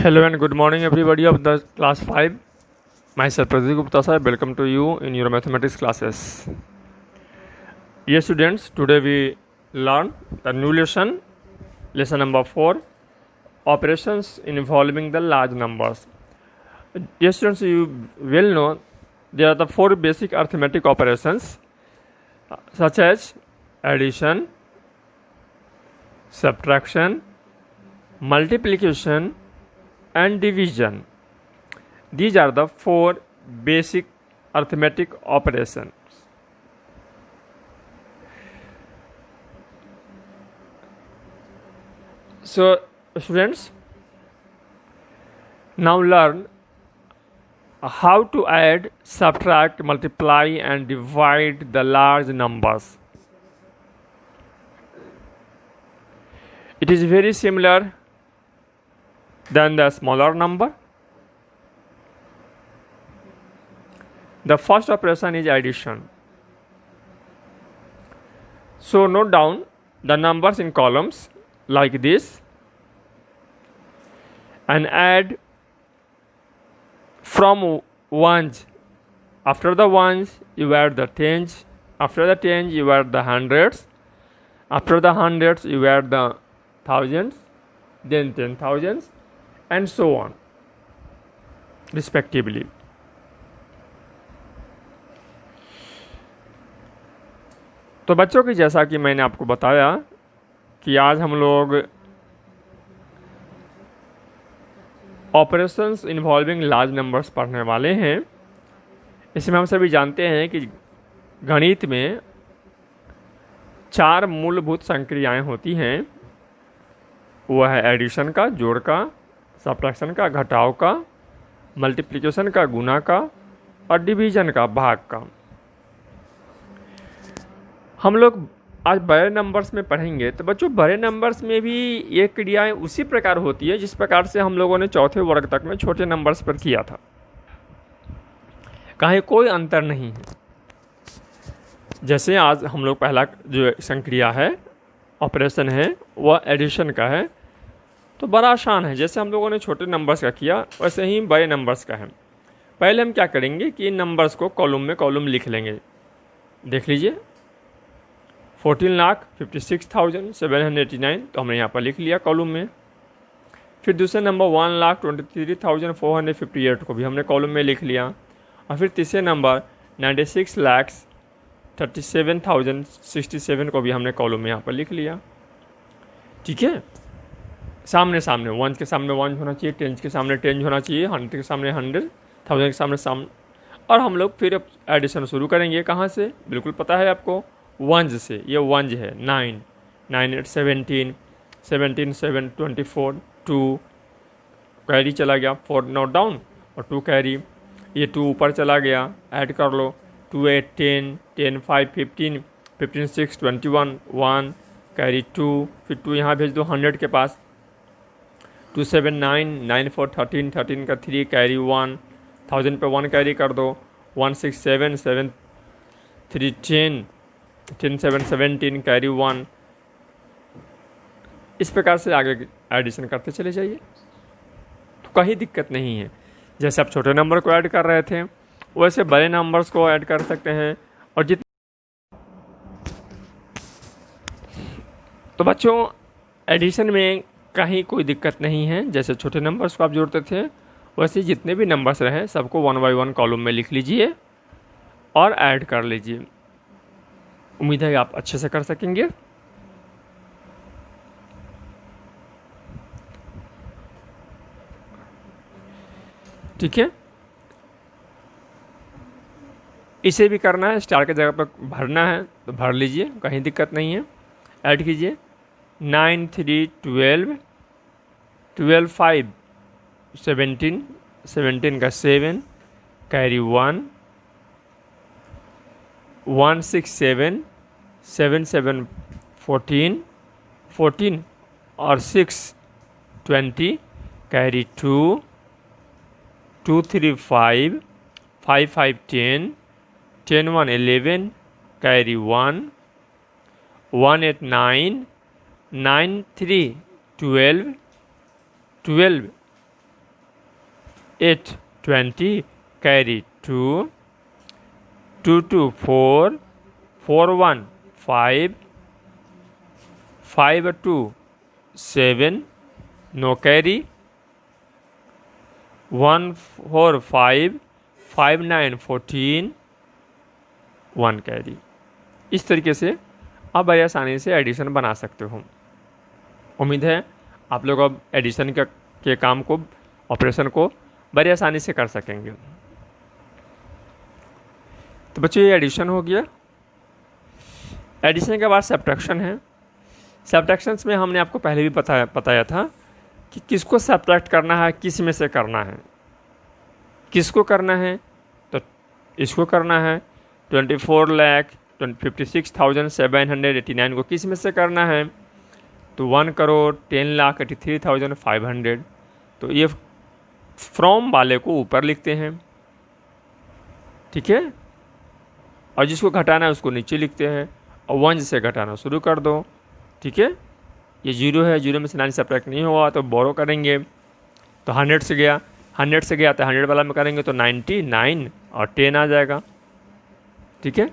Hello and good morning everybody of the class 5. Myself Pradeep Gupta sir. Welcome to you in your mathematics classes. Yes students, today we learn the new lesson number 4, operations involving the large numbers. Yes students, you will know there are the 4 basic arithmetic operations such as addition, subtraction, multiplication and division. These are the 4 basic arithmetic operations. So students, now learn how to add, subtract, multiply and divide the large numbers. It is very similar than the smaller number. The first operation is addition. So note down the numbers in columns like this and add from ones. After the ones you add the tens. After the tens you add the hundreds. After the hundreds you add the thousands, then 10,000s and so on respectively. तो बच्चों की जैसा कि मैंने आपको बताया कि आज हम लोग ऑपरेशंस इन्वॉल्विंग लार्ज नंबर्स पढ़ने वाले हैं। इसमें हम सभी जानते हैं कि गणित में 4 मूलभूत संक्रियाएं होती हैं। वह है एडिशन का, जोड़ का, सब्ट्रैक्शन का, घटाव का, मल्टीप्लिकेशन का, गुना का और डिवीजन का, भाग का। हम लोग आज बड़े नंबर्स में पढ़ेंगे। तो बच्चों बड़े नंबर्स में भी ये क्रियाएं उसी प्रकार होती है जिस प्रकार से हम लोगों ने चौथे वर्ग तक में छोटे नंबर्स पर किया था। कहीं कोई अंतर नहीं है। जैसे आज हम लोग पहला जो संक्रिया है, ऑपरेशन है, वह एडिशन का है, तो बड़ा आसान है। जैसे हम लोगों ने छोटे नंबर्स का किया वैसे ही बड़े नंबर्स का है। पहले हम क्या करेंगे कि इन नंबर्स को कॉलम में कॉलम लिख लेंगे। देख लीजिए 14,56,789 तो हमने यहाँ पर लिख लिया कॉलम में। फिर दूसरे नंबर 1,23,458 को भी हमने कॉलम में लिख लिया। और फिर तीसरे नंबर 96,37,067 को भी हमने कॉलम में यहाँ पर लिख लिया। ठीक है, सामने सामने वंस के सामने वंस होना चाहिए, टेंस के सामने टेंस होना चाहिए, 100 के सामने 100, 1000 के सामने। और हम लोग फिर एडिशन शुरू करेंगे। कहाँ से? बिल्कुल पता है आपको, वंस से। ये वंस है 9, 9 8 17, 17 7 24, 2 कैरी चला गया, 4 नोट डाउन और 2 कैरी। ये 2 ऊपर चला गया, ऐड कर लो, 2 8 10, 10 5 15, 15 6 21, 1 कैरी 2, फिर 2 यहाँ भेज दो 100 के पास, 2 7 9, 9 4 13, 13 का 3 कैरी 1, 1000 पे 1 कैरी कर दो, 1 6 7, 7 3 10, 10 7 17 कैरी 1। इस प्रकार से आगे एडिशन करते चले जाइए, तो कहीं दिक्कत नहीं है। जैसे आप छोटे नंबर को ऐड कर रहे थे वैसे बड़े नंबर्स को ऐड कर सकते हैं। और तो बच्चों एडिशन में कहीं कोई दिक्कत नहीं है। जैसे छोटे नंबर्स को आप जोड़ते थे वैसे जितने भी नंबर्स रहे सबको 1 बाय 1 कॉलम में लिख लीजिए और ऐड कर लीजिए। उम्मीद है आप अच्छे से कर सकेंगे। ठीक है, इसे भी करना है, स्टार की जगह पर भरना है तो भर लीजिए, कहीं दिक्कत नहीं है। ऐड कीजिए 9 3 12, 12 5 17, 17 का 7 कैरी 1, 1 6 7, 7 7 14, 14 और 6 20 carry 2, 2 3 5, 5 5 10, 10 1 11 carry 1, 1 8 9, 9 3 12, 12 8 20 carry 2 2 2 4 4 1 5 5 2 7 no carry 1 4 5 5 9 14 1 carry. इस तरीके से आप बड़ी आसानी से एडिशन बना सकते हो। उम्मीद है आप लोग अब एडिशन के काम को, ऑपरेशन को बड़ी आसानी से कर सकेंगे। तो बच्चों ये एडिशन हो गया। एडिशन के बाद सब्ट्रैक्शन है। सब्ट्रैक्शंस में हमने आपको पहले भी बताया था कि किसको सब्ट्रैक्ट करना है, किस में से करना है। किसको करना है, तो इसको करना है। 24,56,789 को किस में से करना है, तो 1,10,83,500। तो ये फ्रॉम वाले को ऊपर लिखते हैं, ठीक है, और जिसको घटाना है उसको नीचे लिखते हैं, और 1 से घटाना शुरू कर दो, ठीक है। ये 0 है, 0 में से 9 सब्ट्रैक्ट नहीं होगा तो बोरो करेंगे, तो 100 से गया, 100 से गया तो 100 वाला में करेंगे तो 99 और 10 आ जाएगा, ठीक है।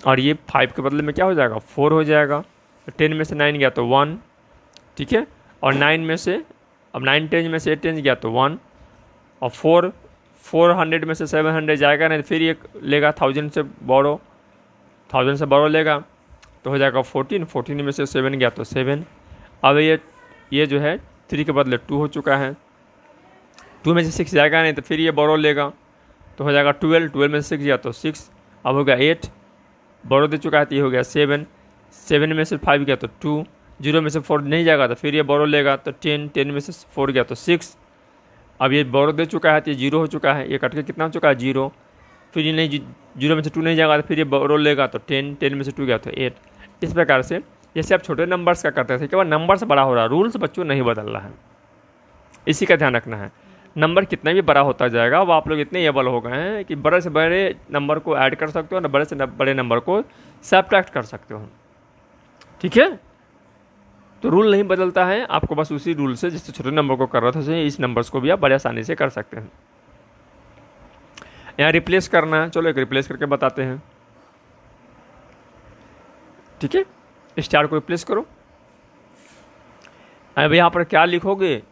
और ये 5 के बदले में क्या हो जाएगा, 4 हो जाएगा। तो 10 में से 9 गया तो 1, ठीक है। और 9 में से, अब 9 10 में से 8 10 गया तो 1, और 400 में से 700 जाएगा नहीं, तो फिर ये लेगा 1000 से बोरो, 1000 से बोरो लेगा तो हो जाएगा 14 में से 7 गया तो 7। अब ये जो है 3 के बदले 2 हो चुका है, 2 में से 6 जाएगा नहीं तो फिर ये बोरो लेगा तो हो जाएगा 12 में से 6 गया तो 6। अब हो गया 8, बोरो दे चुका है तो ये हो गया 7 में से 5 गया तो 2, 0 में से 4 नहीं जाएगा तो फिर ये बोरो लेगा तो 10 में से 4 गया तो 6। अब ये बोरो दे चुका है तो ये 0 हो चुका है, ये कट के कितना हो चुका है 0, फिर ये नहीं 0 में से 2 नहीं जाएगा तो फिर ये बोरो लेगा तो 10 में से 2 गया तो 8। इस प्रकार से जैसे आप छोटे नंबर्स का करते थे, केवल नंबर से बड़ा हो रहा है, रूल्स बच्चों नहीं बदल रहा है, इसी का ध्यान रखना है। नंबर कितना भी बड़ा होता जाएगा वो आप लोग इतने एबल हो गए हैं कि बड़े से बड़े नंबर को ऐड कर सकते हो और बड़े से बड़े नंबर को सब्ट्रैक्ट कर सकते हो, ठीक है। तो रूल नहीं बदलता है, आपको बस उसी रूल से जिससे छोटे नंबर को कर रहा था इस नंबर्स को भी आप बड़े आसानी से कर सकते हैं। यहाँ रिप्लेस करना है, चलो एक रिप्लेस करके बताते हैं, ठीक है। स्टार को रिप्लेस करो। अब यहाँ पर क्या लिखोगे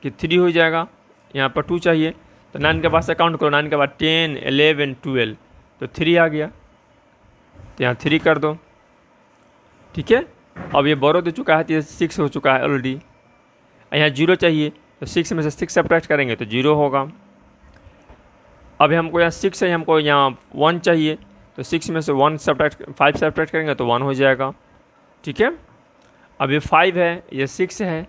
कि 3 हो जाएगा, यहाँ पर 2 चाहिए तो 9 के बाद से काउंट करो, 9 के बाद 10 11 12 तो 3 आ गया, तो यहाँ 3 कर दो, ठीक है। अब ये बोरो दे चुका है तो ये 6 हो चुका है ऑलरेडी। यहाँ 0 चाहिए तो 6 में से 6 सब्ट्रैक्ट करेंगे तो 0 होगा। अब हमको यहाँ 6 है, हमको यहाँ 1 चाहिए तो 6 में से 5 सब्ट्रैक्ट करेंगे तो 1 हो जाएगा, ठीक है। अब ये 5 है, ये 6 है,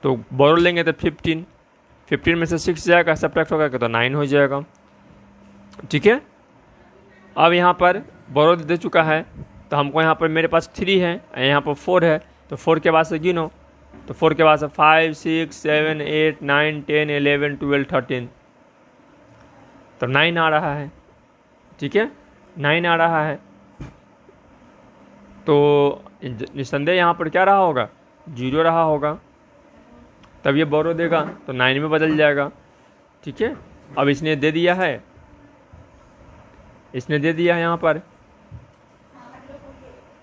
तो बोरो लेंगे तो 15 में से 6 जाएगा, सब्ट्रैक्ट होगा तो 9 हो जाएगा, ठीक है। अब यहाँ पर बोरो दे चुका है तो हमको यहाँ पर मेरे पास 3 है, यहाँ पर 4 है, तो 4 के बाद से गिनो, तो 4 के बाद से 5 6 7 8 9 10 11 12 13 तो 9 आ रहा है, ठीक है, 9 आ रहा है। तो निस्संदेह यहाँ पर क्या रहा होगा, 0 रहा होगा, तब ये बोरो देगा तो 9 में बदल जाएगा, ठीक है। अब इसने दे दिया है, यहाँ पर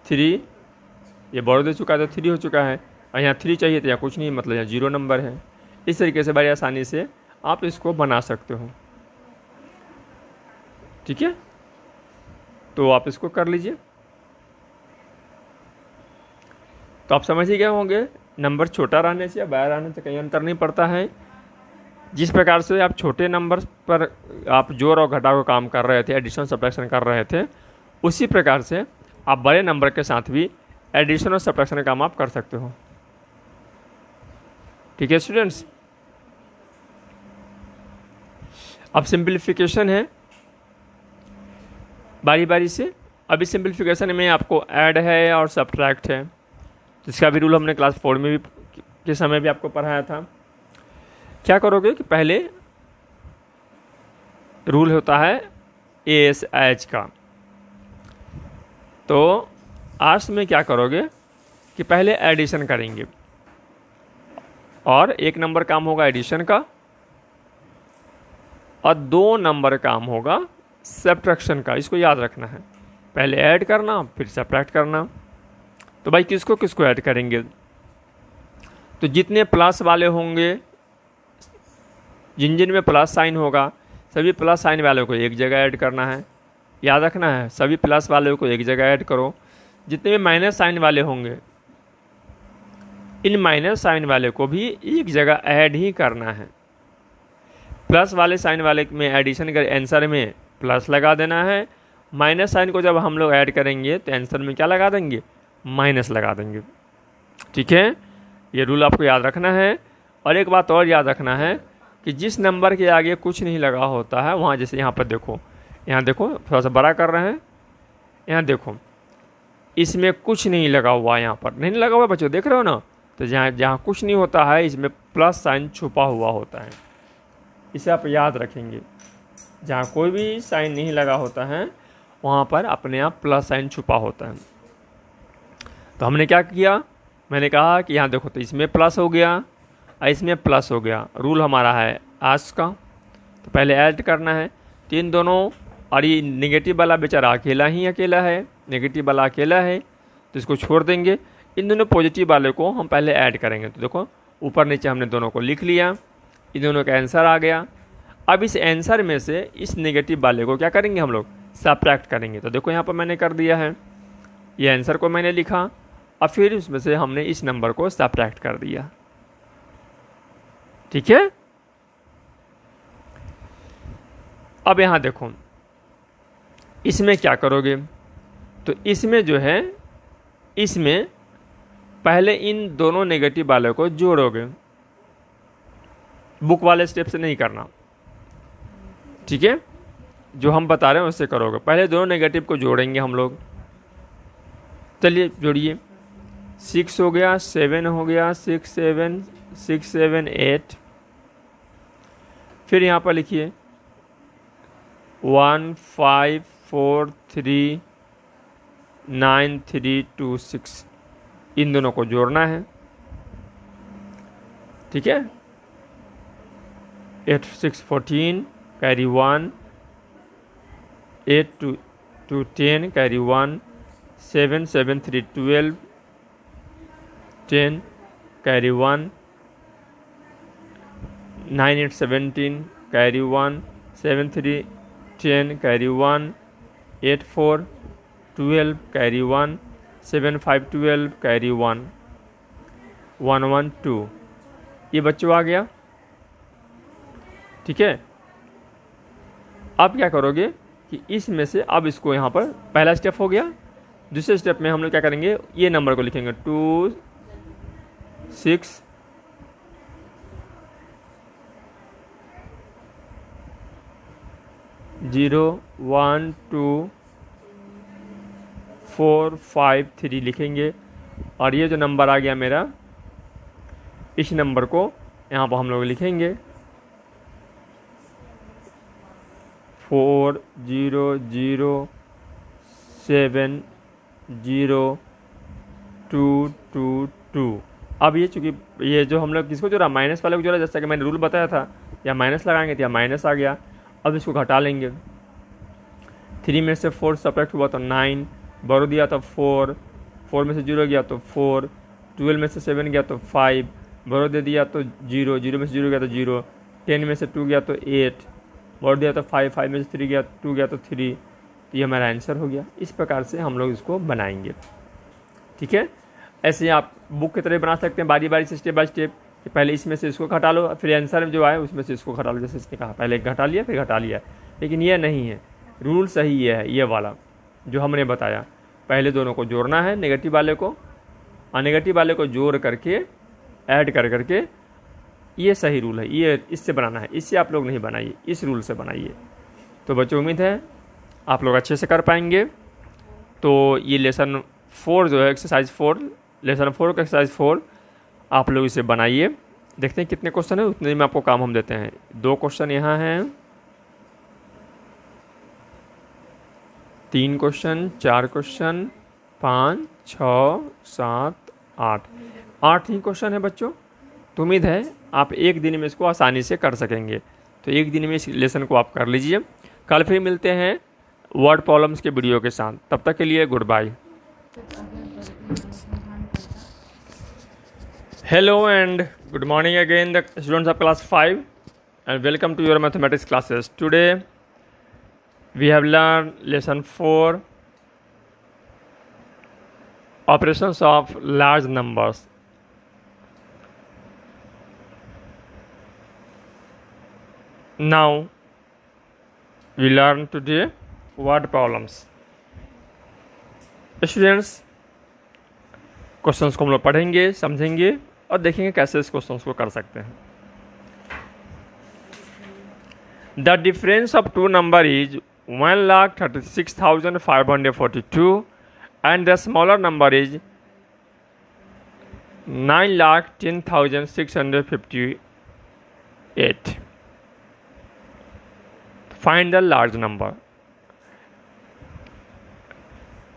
3, ये बोरो दे चुका है तो 3 हो चुका है, और यहाँ 3 चाहिए तो यहाँ कुछ नहीं, मतलब यहाँ 0 नंबर है। इस तरीके से बड़ी आसानी से आप इसको बना सकते हो, ठीक है। तो आप इसको कर लीजिए। तो आप समझ ही गए होंगे नंबर छोटा रहने से या बड़ा रहने से कहीं अंतर नहीं पड़ता है। जिस प्रकार से आप छोटे नंबर पर आप जोड़ और घटाव का काम कर रहे थे, एडिशन सब्ट्रैक्शन कर रहे थे, उसी प्रकार से आप बड़े नंबर के साथ भी एडिशन और सब्ट्रैक्शन का काम आप कर सकते हो, ठीक है स्टूडेंट्स। अब सिंपलीफिकेशन है बारी बारी से। अभी सिंपलीफिकेशन में आपको ऐड है और सब्ट्रैक्ट है, जिसका भी रूल हमने क्लास 4 में भी के समय भी आपको पढ़ाया था। क्या करोगे कि पहले रूल होता है ASH का, तो आर्ट्स में क्या करोगे कि पहले एडिशन करेंगे, और 1 नंबर काम होगा एडिशन का, और 2 नंबर काम होगा सब्ट्रैक्शन का, इसको याद रखना है। पहले ऐड करना फिर सब्ट्रैक्ट करना। तो भाई किसको किसको ऐड करेंगे, तो जितने प्लस वाले होंगे, जिन जिन में प्लस साइन होगा, सभी प्लस साइन वाले को एक जगह ऐड करना है, याद रखना है, सभी प्लस वाले को एक जगह ऐड करो। जितने भी माइनस साइन वाले होंगे, इन माइनस साइन वाले को भी एक जगह ऐड ही करना है। प्लस वाले साइन वाले में एडिशन कर आंसर में प्लस लगा देना है, माइनस साइन को जब हम लोग ऐड करेंगे तो आंसर में क्या लगा देंगे, माइनस लगा देंगे। ठीक है, ये रूल आपको याद रखना है। और एक बात और याद रखना है कि जिस नंबर के आगे कुछ नहीं लगा होता है, वहाँ जैसे यहाँ पर देखो, यहाँ देखो थोड़ा सा बड़ा कर रहे हैं, यहाँ देखो इसमें कुछ नहीं लगा हुआ, यहाँ पर नहीं लगा हुआ बच्चों, देख रहे हो ना। तो जहाँ जहाँ कुछ नहीं होता है, इसमें प्लस साइन छुपा हुआ होता है, इसे आप याद रखेंगे। जहाँ कोई भी साइन नहीं लगा होता है, वहाँ पर अपने आप प्लस साइन छुपा होता है। तो हमने क्या किया, मैंने कहा कि यहाँ देखो, तो इसमें प्लस हो गया और इसमें प्लस हो गया। रूल हमारा है आज का, तो पहले ऐड करना है। तो इन दोनों, और ये नेगेटिव वाला बेचारा अकेला ही अकेला है, नेगेटिव वाला अकेला है, तो इसको छोड़ देंगे। इन दोनों पॉजिटिव वाले को हम पहले ऐड करेंगे। तो देखो ऊपर नीचे हमने दोनों को लिख लिया, इन दोनों का आंसर आ गया। अब इस आंसर में से इस नेगेटिव वाले को क्या करेंगे, हम लोग सब्ट्रैक्ट करेंगे। तो देखो यहाँ पर मैंने कर दिया है, ये आंसर को मैंने लिखा और फिर उसमें से हमने इस नंबर को सब्ट्रैक्ट कर दिया। ठीक है, अब यहाँ देखो इसमें क्या करोगे, तो इसमें जो है, इसमें पहले इन दोनों नेगेटिव वाले को जोड़ोगे, बुक वाले स्टेप से नहीं करना। ठीक है, जो हम बता रहे हैं उससे करोगे। पहले दोनों नेगेटिव को जोड़ेंगे हम लोग। चलिए जोड़िए, 6 हो गया, 7 हो गया, 6 7 8। फिर यहाँ पर लिखिए 1 5 4 3 9 3 2 6, इन दोनों को जोड़ना है। ठीक है, 8 6 14 carry 1, 8 2 10 carry 1, 7 7 3 12 10 carry 1, 9 8 17 carry 1, 7 3 10 carry 1, 8 4 12 carry 1, 7 5 12 carry 1, 1 1 2, ये बच्चों आ गया। ठीक है, अब क्या करोगे कि इसमें से अब इसको यहाँ पर पहला स्टेप हो गया। दूसरे स्टेप में हम लोग क्या करेंगे, ये नंबर को लिखेंगे 2 6 0 1 2 4 5 3 लिखेंगे। और ये जो नंबर आ गया मेरा, इस नंबर को यहाँ पर हम लोग लिखेंगे 4 0 0 7 0 2 2 2। अब ये चूँकि ये जो हम लोग किसको जोड़ा, माइनस वाले को जोड़ा, जैसा कि मैंने रूल बताया था, या माइनस लगाएंगे तो या माइनस आ गया। अब इसको घटा लेंगे, 3 में से 4 सब्ट्रैक्ट हुआ तो 9, बढ़ो दिया तो 4, 4 में से 0 गया तो 4, 12 में से 7 गया तो 5, बढ़ो दे दिया तो 0, 0 में से 0 गया तो 0, 10 में से 2 गया तो 8, बढ़ दिया तो 5, 5 में से 3 गया 2 गया तो 3, तो ये हमारा आंसर हो गया। इस प्रकार से हम लोग इसको बनाएंगे। ठीक है, ऐसे आप बुक की तरह बना सकते हैं, बारी बारी से स्टेप बाय स्टेप, कि पहले इसमें से इसको घटा लो, फिर आंसर जो आए उसमें से इसको घटा लो। जैसे इसने कहा पहले घटा लिया फिर घटा लिया, लेकिन ये नहीं है, रूल सही ये है, ये वाला जो हमने बताया। पहले दोनों को जोड़ना है, नेगेटिव वाले को और नेगेटिव वाले को जोड़ करके ऐड कर करके, ये सही रूल है, ये इससे बनाना है, इससे आप लोग नहीं बनाइए, इस रूल से बनाइए। तो बच्चों उम्मीद है आप लोग अच्छे से कर पाएंगे। तो ये लेसन 4 जो है, एक्सरसाइज 4, लेसन 4 का एक्सरसाइज 4 आप लोग इसे बनाइए। देखते हैं कितने क्वेश्चन है, उतने में आपको काम हम देते हैं। 2 क्वेश्चन यहाँ हैं, 3 क्वेश्चन, 4 क्वेश्चन, 5 6 7 8 ही क्वेश्चन है बच्चों। तो उम्मीद है आप एक दिन में इसको आसानी से कर सकेंगे। तो एक दिन में इस लेसन को आप कर लीजिए। कल फिर मिलते हैं वर्ड प्रॉब्लम्स के वीडियो के साथ, तब तक के लिए goodbye. Hello and good morning again the students of class 5 and welcome to your mathematics classes. Today we have learned lesson 4, operations of large numbers. Now we learn today word problems. Students, questions को हम लोग पढ़ेंगे, समझेंगे और देखेंगे कैसे इस questions को कर सकते हैं। The difference of two number is 1,36,542 and the smaller number is 9,10,658. Find the large number.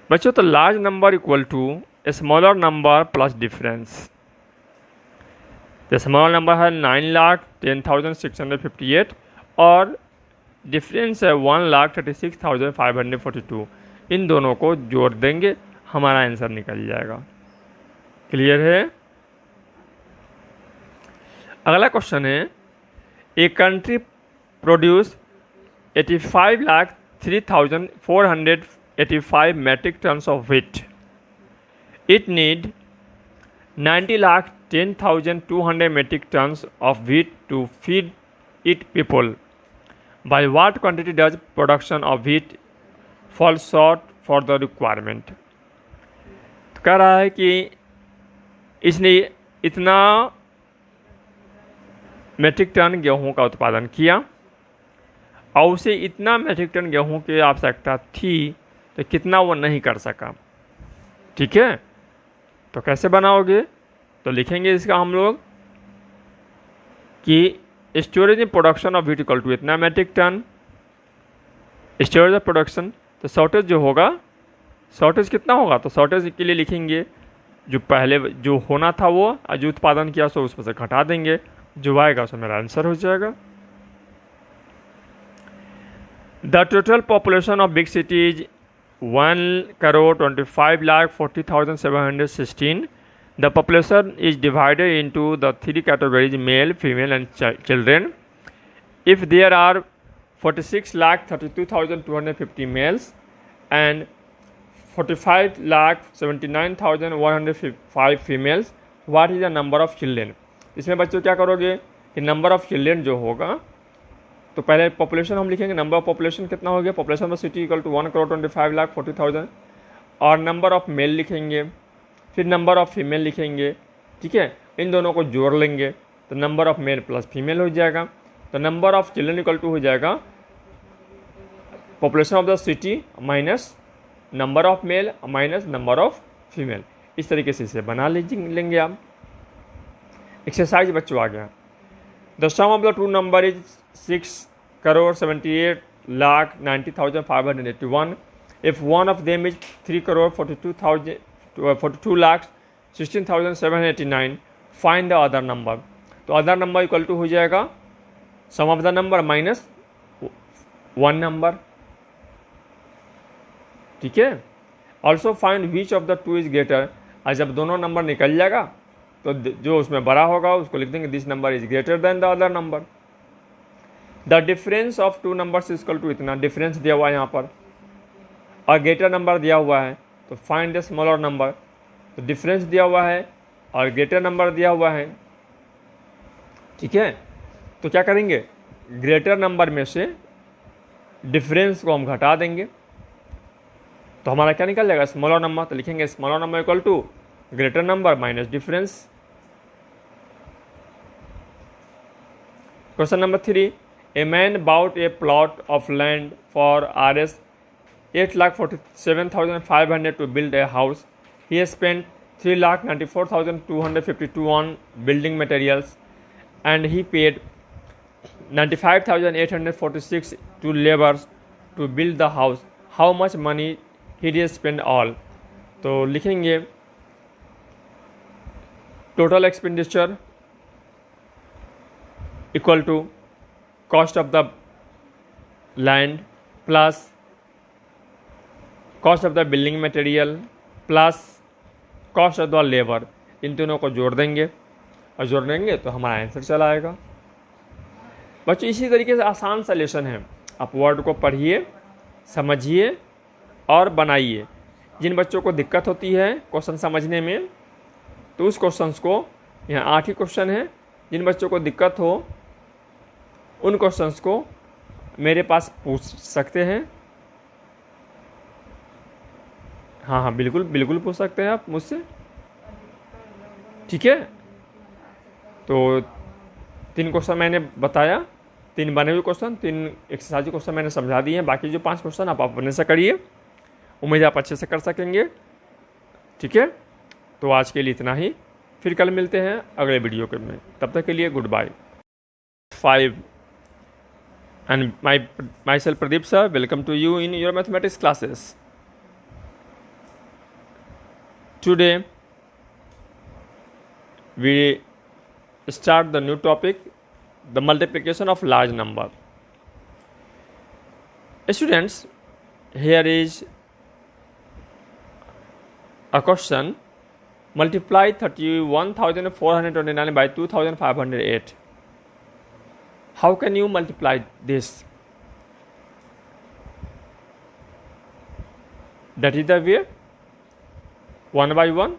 बच्चों, तो large number equal to smaller number plus difference. तो स्मॉलर नंबर है 9,10,658 और डिफरेंस है 1,36,542। इन दोनों को जोड़ देंगे, हमारा आंसर निकल जाएगा। क्लियर है? अगला क्वेश्चन है, a country produce 85,03,485 metric tons of wheat. It need 90,10,200 metric tons of wheat to feed its people. By what quantity does production of wheat fall short for the requirement? तो कह रहा है कि इसने इतना मेट्रिक टन गेहूं का उत्पादन किया और उसे इतना मेट्रिक टन गेहूं की आवश्यकता थी, तो कितना वो नहीं कर सका। ठीक है, तो कैसे बनाओगे? तो लिखेंगे इसका हम लोग कि storage in production of wheat equal to इतना metric ton. Storage of production, तो शॉर्टेज जो होगा, शॉर्टेज कितना होगा? तो शॉर्टेज के लिए लिखेंगे जो पहले जो होना था वो, और जो उत्पादन किया सो उसमें से घटा देंगे, जो आएगा उसमें मेरा आंसर हो जाएगा। The total population of big city is 1,25,40,716. The population is divided into the three categories: male, female, and children. If there are 46,32,250 males and 45,79,105 females, what is the number of children? इसमें बच्चों क्या करोगे कि number of children जो होगा, तो पहले population हम लिखेंगे, नंबर ऑफ पॉपुलेशन कितना हो गया, population of city equal to 1,25,40,000 और नंबर ऑफ मेल लिखेंगे, फिर नंबर ऑफ फीमेल लिखेंगे। ठीक है, इन दोनों को जोड़ लेंगे तो number of male plus female हो जाएगा। तो number of children equal to हो जाएगा population of the city minus number of male minus number of female. इस तरीके से इसे बना लेंगे आप। एक्सरसाइज बच्चों आ गया। The sum of the two number is 6,78,90,581 if one of them is 3,42,16,789. Find the other number. तो अदर नंबर इक्वल टू हो जाएगा sum of the number minus one number. ठीक है, also find which of the two is greater. और जब दोनों number निकल जाएगा तो जो उसमें बड़ा होगा उसको लिख देंगे this number is greater than the other number. The difference of two numbers is equal to इतना, डिफरेंस दिया हुआ है यहाँ पर और ग्रेटर नंबर दिया हुआ है, तो फाइंड द स्मॉलर नंबर। तो डिफरेंस दिया हुआ है और ग्रेटर नंबर दिया हुआ है। ठीक है, तो क्या करेंगे, ग्रेटर नंबर में से डिफरेंस को हम घटा देंगे तो हमारा क्या निकल जाएगा, स्मॉलर नंबर। तो लिखेंगे smaller number equal to greater number minus difference. Question number 3, a man bought a plot of land for Rs 8,47,500 to build a house. He has spent 3,94,252 on building materials and he paid 95,846 to laborers to build the house. How much money he did spend all? तो लिखेंगे total expenditure equal to cost of the land plus cost of the building material plus cost of the labour, इन तीनों को जोड़ देंगे और जोड़ देंगे तो हमारा आंसर चला आएगा। बच्चों इसी तरीके से आसान सॉल्यूशन है, आप वर्ड को पढ़िए, समझिए और बनाइए। जिन बच्चों को दिक्कत होती है क्वेश्चन समझने में तो उस क्वेश्चंस को, यहाँ 8 ही क्वेश्चन है, जिन बच्चों को दिक्कत हो उन क्वेश्चंस को मेरे पास पूछ सकते हैं। हाँ बिल्कुल बिल्कुल पूछ सकते हैं आप मुझसे, ठीक है। तो 3 क्वेश्चन मैंने बताया, 3 बने हुए क्वेश्चन, 3 एक्सरसाइज क्वेश्चन मैंने समझा दिए हैं। बाकी जो 5 क्वेश्चन आप अपने से करिए, उम्मीद है आप अच्छे से कर सकेंगे, ठीक है। तो आज के लिए इतना ही, फिर कल मिलते हैं अगले वीडियो के में, तब तक के लिए good bye. 5 and myself Pradeep sir, welcome to you in your mathematics classes. Today we start the new topic, the multiplication of large number. Students, here is a question: multiply 31,429 by 2,508. How can you multiply this? That is the way, one by one.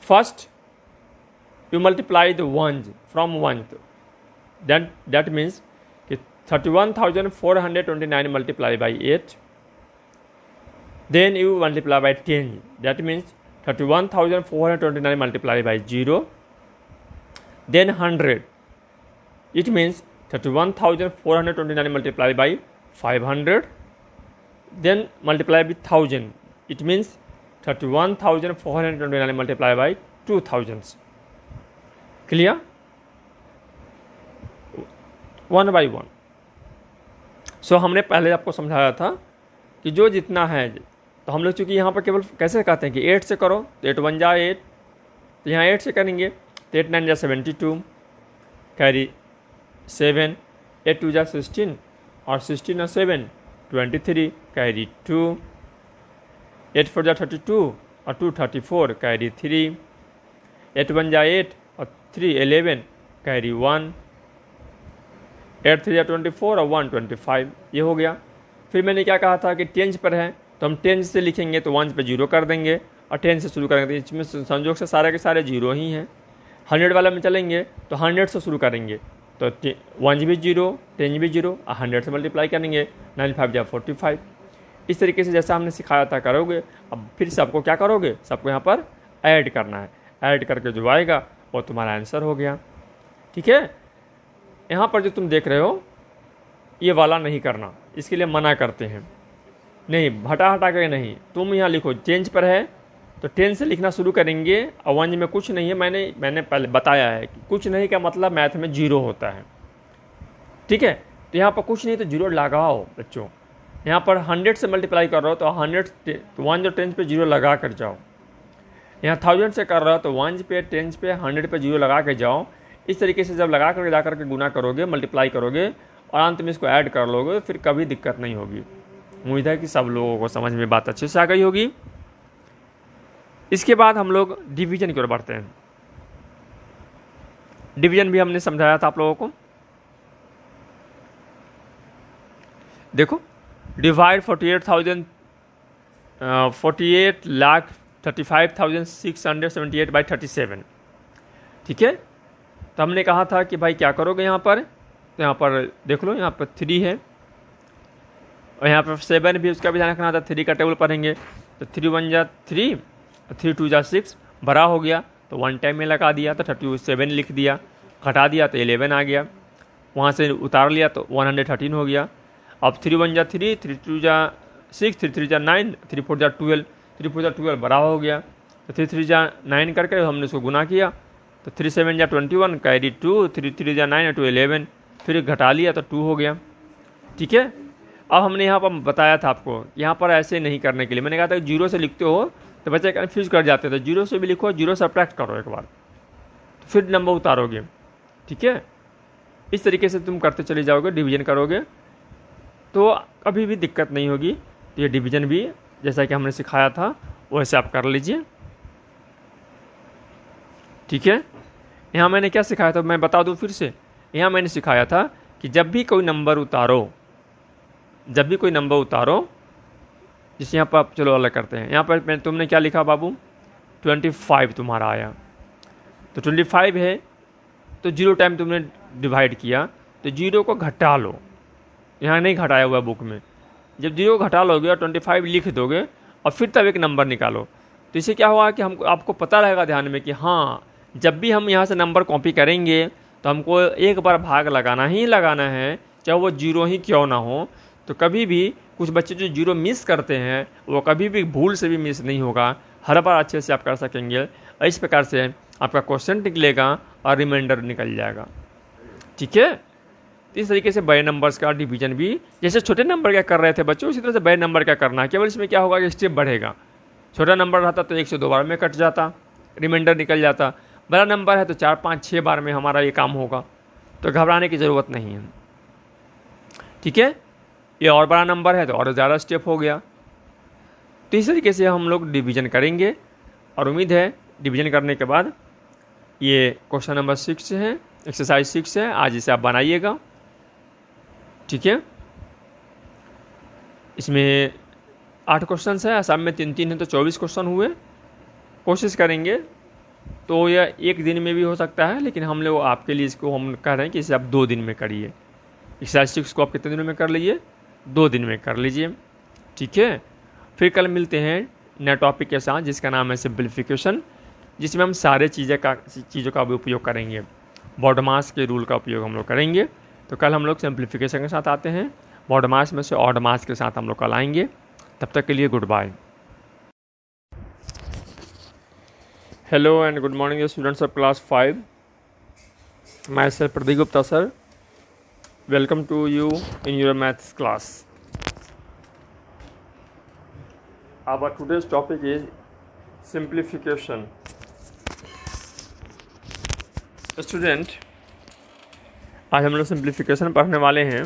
First, you multiply the ones from 1. Then that means 31,429 multiplied by 8. Then you multiply by 10. That means 31,429 multiplied by 0. Then 100. It means 31,429 multiplied by 500. Then multiply with 1000. It means 31,429 multiplied by 2000. Clear? One by one. So हमने पहले आपको समझाया था कि जो जितना है, तो हम लोग चूँकि यहाँ पर केवल कैसे कहते हैं कि 8 से करो, तो 8 1 जा 8, तो यहाँ 8 से करेंगे तो 8 9 जा 72, कैरी 7, 8 2 जा 16 और 16 और 7 23, कैरी 2, 8 4 जा 32 और 2 34, कैरी 3, 8 1 जा 8 और 3 11, कैरी 1, 8 3 जा 24 और 1 25, ये हो गया। फिर मैंने क्या कहा था कि 10 पर है तो हम 10 से लिखेंगे तो 1 पे 0 कर देंगे और 10 से शुरू करेंगे, तो इसमें संयोग से सारे के सारे 0 ही हैं। 100 वाला में चलेंगे तो 100 से शुरू करेंगे तो 1 भी 0, 10 भी 0 और 100 से मल्टीप्लाई करेंगे, 9 5 जा 45। इस तरीके से जैसा हमने सिखाया था करोगे। अब फिर सबको क्या करोगे, सबको यहाँ पर ऐड करना है, ऐड करके जो आएगा वो तुम्हारा आंसर हो गया, ठीक है। यहाँ पर जो तुम देख रहे हो ये वाला नहीं करना, इसके लिए मना करते हैं, नहीं हटा के नहीं, तुम यहाँ लिखो। चेंज पर है तो 10 से लिखना शुरू करेंगे और 1 में कुछ नहीं है, मैंने पहले बताया है कि कुछ नहीं का मतलब मैथ में 0 होता है, ठीक है। तो यहाँ पर कुछ नहीं तो 0 लगाओ बच्चों। यहाँ पर 100 से मल्टीप्लाई कर रहे हो तो 100 तो 1 जो 10 पे 0 लगा कर जाओ। यहाँ 1000 से कर रहे हो तो 1 पे 10 पे 100 पे 0 लगा के जाओ। इस तरीके से जब लगा करके जा करके गुना करोगे, मल्टीप्लाई करोगे और अंत में इसको ऐड कर लोगे, फिर कभी दिक्कत नहीं होगी। उम्मीद है कि सब लोगों को समझ में बात अच्छे से आ गई होगी। इसके बाद हम लोग डिवीजन की ओर बढ़ते हैं। डिवीजन भी हमने समझाया था आप लोगों को। देखो, डिवाइड 48,35,678 बाई 37, ठीक है। तो हमने कहा था कि भाई क्या करोगे यहाँ पर, तो यहाँ पर देख लो, यहाँ पर 3 है और यहाँ पर 7 भी, उसका भी ध्यान रखना था। 3 का टेबल पढ़ेंगे तो 3 1 जा 3, 3 2 जा 6, बड़ा हो गया तो 1 टाइम में लगा दिया तो 37 लिख दिया, घटा दिया तो 11 आ गया, वहाँ से उतार लिया तो 113 हो गया। अब 3 1 जा 3, 3 2 जा 6, 3 3 जा 9, 3 4 जा 12, 3 4 जा 12 बड़ा हो गया तो 3 3 जा 9 करके हमने उसको गुना किया तो 3 7 जा 21, कैरी 2, 3 3 जा 9 2 11, फिर घटा लिया तो 2 हो गया, ठीक है। अब हमने यहाँ पर बताया था आपको, यहाँ पर ऐसे नहीं करने के लिए मैंने कहा था 0 से लिखते हो तो बच्चे कन्फ्यूज कर जाते थे। 0 से भी लिखो, 0 सब्ट्रैक्ट करो एक बार तो फिर नंबर उतारोगे, ठीक है। इस तरीके से तुम करते चले जाओगे, डिवीजन करोगे तो कभी भी दिक्कत नहीं होगी। तो ये डिवीजन भी जैसा कि हमने सिखाया था वैसे आप कर लीजिए, ठीक है। यहाँ मैंने क्या सिखाया था मैं बता दूँ फिर से। यहाँ मैंने सिखाया था कि जब भी कोई नंबर उतारो, जैसे यहाँ पर आप चलो अलग करते हैं। यहाँ पर तुमने क्या लिखा बाबू, 25 तुम्हारा आया, तो 25 है तो 0 टाइम तुमने डिवाइड किया तो 0 को घटा लो। यहाँ नहीं घटाया हुआ बुक में, जब 0 घटा लोगे और 25 लिख दोगे और फिर तब एक नंबर निकालो, तो इससे क्या होगा कि आपको पता रहेगा ध्यान में कि हाँ जब भी हम यहाँ से नंबर कॉपी करेंगे तो हमको एक बार भाग लगाना ही लगाना है, चाहे वो 0 ही क्यों ना हो। तो कभी भी कुछ बच्चे जो 0 मिस करते हैं वो कभी भी भूल से भी मिस नहीं होगा, हर बार अच्छे से आप कर सकेंगे। इस प्रकार से आपका क्वेश्चन निकलेगा और रिमाइंडर निकल जाएगा, ठीक है। इस तरीके से बड़े नंबर्स का डिवीजन भी जैसे छोटे नंबर क्या कर रहे थे बच्चों, उसी तरह से बड़े नंबर क्या करना है। केवल इसमें क्या होगा कि स्टेप बढ़ेगा। छोटा नंबर रहता तो 1 से 2 बार में कट जाता, रिमाइंडर निकल जाता। बड़ा नंबर है तो 4, 5, 6 बार में हमारा ये काम होगा, तो घबराने की ज़रूरत नहीं है, ठीक है। ये और बड़ा नंबर है तो और ज़्यादा स्टेप हो गया। तो इस तरीके से हम लोग डिवीजन करेंगे और उम्मीद है डिवीजन करने के बाद ये क्वेश्चन नंबर 6 है, एक्सरसाइज 6 है, आज इसे आप बनाइएगा, ठीक है। इसमें 8 क्वेश्चन है, आसाम में 3-3 है तो 24 क्वेश्चन हुए। कोशिश करेंगे तो यह एक दिन में भी हो सकता है, लेकिन हम लोग आपके लिए इसको हम कह रहे हैं कि इसे आप 2 दिन में करिए। एक्सरसाइज 6 को आप कितने दिनों में कर लीजिए, 2 दिन में कर लीजिए, ठीक है। फिर कल मिलते हैं नए टॉपिक के साथ जिसका नाम है सिंप्लीफिकेशन, जिसमें हम सारे चीज़ों का भी उपयोग करेंगे। बॉडमास के रूल का उपयोग हम लोग करेंगे। तो कल हम लोग सिंप्लीफिकेशन के साथ आते हैं, बॉडमास में से ऑडमास के साथ हम लोग कल आएंगे। तब तक के लिए goodbye. Hello and good morning students of class 5, myself Pradeep Gupta sir, welcome to you in your maths class. Our today's topic is simplification. Student, आज हम लोग सिंप्लीफिकेशन पढ़ने वाले हैं।